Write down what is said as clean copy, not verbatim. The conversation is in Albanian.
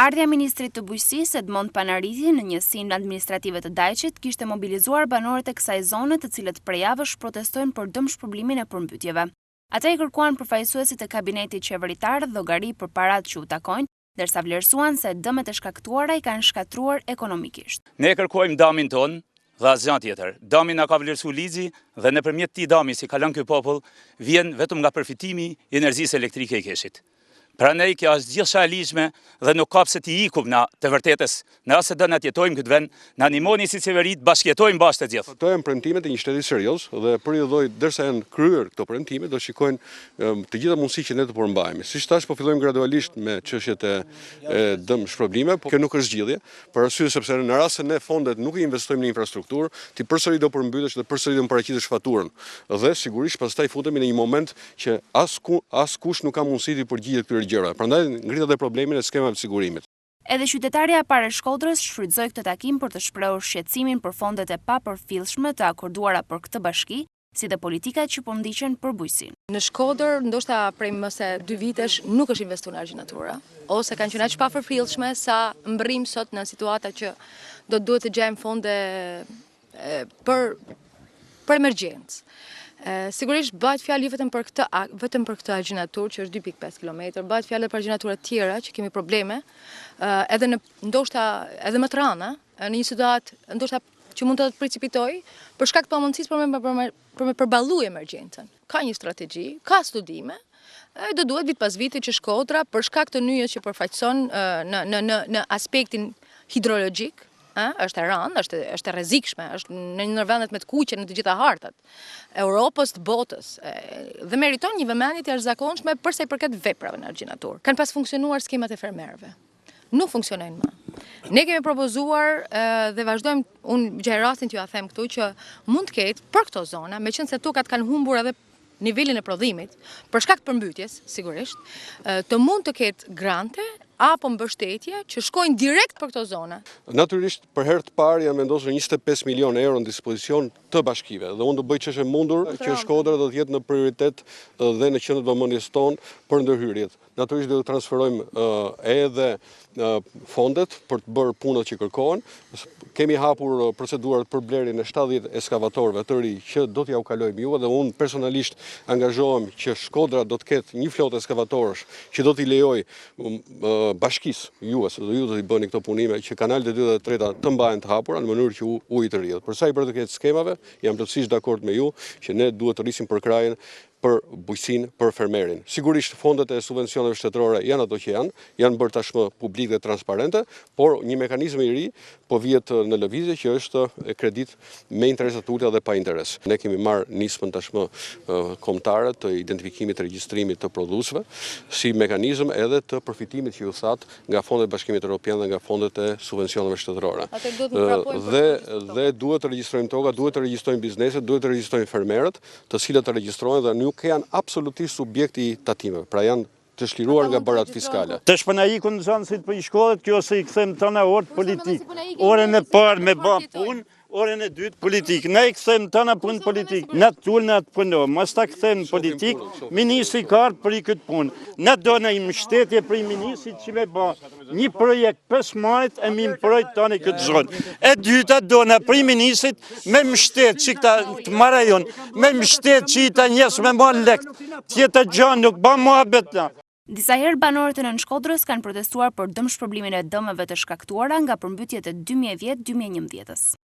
Ardhja ministrit të bujqësisë Edmond Panariti në njësinë administrative të Dajçit kishte mobilizuar banorët e kësaj zone, të cilët prej javësh protestojnë për dëmshpërblimin e përmbytjeve. Ata i kërkuan përfaqësuesit e kabinetit qeveritar llogari për paratë që u takojnë, ndërsa vlerësuan se dëmet e shkaktuara i kanë shkatruar ekonomikisht. Ne kërkojmë damin ton dhe asgjë tjetër. Dami na ka vlerësuar ligji dhe nëpërmjet këtij dami si kalon ky popull vjen vetëm nga përfitimi i energjisë elektrike e Keshit. Prandaj kjo është gjithçka e ligjshme dhe nuk ka pse të ikum na të vërtetës. Nëse do na jetojmë këtë vend, na animoni si qeveri të bashkëjetojmë bashkë të gjithë. Këto janë premtimet e një shteti serioz dhe për një lloj derisa janë kryer këto premtime, do shikojnë të gjitha mundësitë që ne të përmbajmë. Siç thash, po fillojmë gradualisht me çështjet e dëmshpërblime, por kjo nuk është zgjidhje, për arsye sepse në rast se ne fondet nuk i investojmë në infrastrukturë, ti përsëri do përmbytesh dhe përsëri do paraqitesh faturën. Dhe sigurisht pastaj futemi në një moment që askush nuk ka mundësi të përgjigjet këtyre gjëra. Prandaj ngritet edhe problemin e skemave të sigurimit. Edhe qytetarja e parë e Shkodrës shfrytëzoi këtë takim për të shprehur shqetësimin për fondet e papërfillshme të akorduara për këtë bashki, si dhe politikat që po ndiqen për bujqësinë. Në Shkodër, ndoshta prej më se 2 vitesh nuk është investuar në argjinatura, ose kanë qenë aq papërfillshme sa mbërrim sot në situata që duhet të gjejmë fonde për emergjencë. Sigurisht bëhet fjalë vetëm për këtë argjinatur që është 2.5 km, bëhet fjalë për argjinatura të tjera që kemi probleme, ndoshta edhe më të rënda, në një situatë ndoshta që mund të precipitoj për shkak të pamundësisë për me përballuar emergjencën. Ka një strategji, ka studime, do duhet vit pas viti që Shkodra për shkak të nyjes që përfaqëson në aspektin hidrologjik, është e rëndë, është e rrezikshme, është në një vendet me të kuqe në të gjitha hartat Europës, të botës, dhe meriton një vëmendje të jashtëzakonshme për sa i përket veprave në argjinatur. Kanë pas funksionuar skemat e fermerëve. Nuk funksionojnë më. Ne kemi propozuar dhe vazhdojmë, unë gjej rastin t'ju ja them këtu që mund të ketë për këto zona, meqense tokat kanë humbur edhe nivelin e prodhimit, për shkak të përmbytjes, sigurisht, të mund të ketë grante apo mbështetje që shkojnë direkt për këto zona. Natyrisht, për herë të parë janë vendosur 25 milion euro në dispozicion të bashkive dhe unë do bëj ç'është e mundur që Shkodra do të jetë në prioritet dhe në qendër të vëmendjes tonë për ndërhyrjet. Natyrisht do të transferojmë edhe fondet për të bërë punët që kërkohen. Kemi hapur procedurat për blerjen e 70 ekskavatorëve të ri që do t'ja u kalojmë juve dhe unë personalisht angazhohem që Shkodra do të ketë një flotë ekskavatorësh që do t'i lejoj bashkisë juve, se ju do t'i bëni këto punime që kanalet e 2 dhe 3 të mbahen të hapura në mënyrë që uji të rrihet. Për sa i përket skemave, jam plotësisht dakord me ju që ne duhet të rrisim për krajen, për bujqësinë, për fermerin. Sigurisht fondet e subvencioneve shtetërore janë ato që janë bërë tashmë publike dhe transparente, por një mekanizëm i ri po vihet në lëvizje që është kredit me interesa të ulta dhe pa interes. Ne kemi marrë nismën tashmë kombëtare të identifikimit të regjistrimit të prodhuesve si mekanizëm edhe të përfitimit që ju thatë nga fondet e Bashkimit Evropian dhe nga fondet e subvencioneve shtetërore. Dhe duhet të regjistrojmë toka, duhet të regjistrojmë bizneset, duhet të regjistrojmë fermerët, të cilët të regjistrohen dhe nuk janë absolutisht subjekti i tatimeve, pra janë të shliruar nga barat fiskale. Të shpënajiku në zanësit për i shkollet, kjo se i këthem të në orë politik. Orën e parë me ba punë, orën e dytë politik. Ne i këthem të në punë politik. Ne të tullë në të punë, mos të këthem politik, ministri karë për i këtë punë. Ne do në i mështetje për i ministrit që me ba një projekt 5 majt e mi më projekt të në këtë zonë. E dyta do në për i ministrit me mështet që këta të marajon, me mështet që i të njësë me ma lekt, tjetë gjanë nuk ba mua betna. Disa herë banorët e Nën Shkodrës kanë protestuar për dëmshpërblimin e dëmeve të shkaktuara nga përmbytjet e 2010-2011.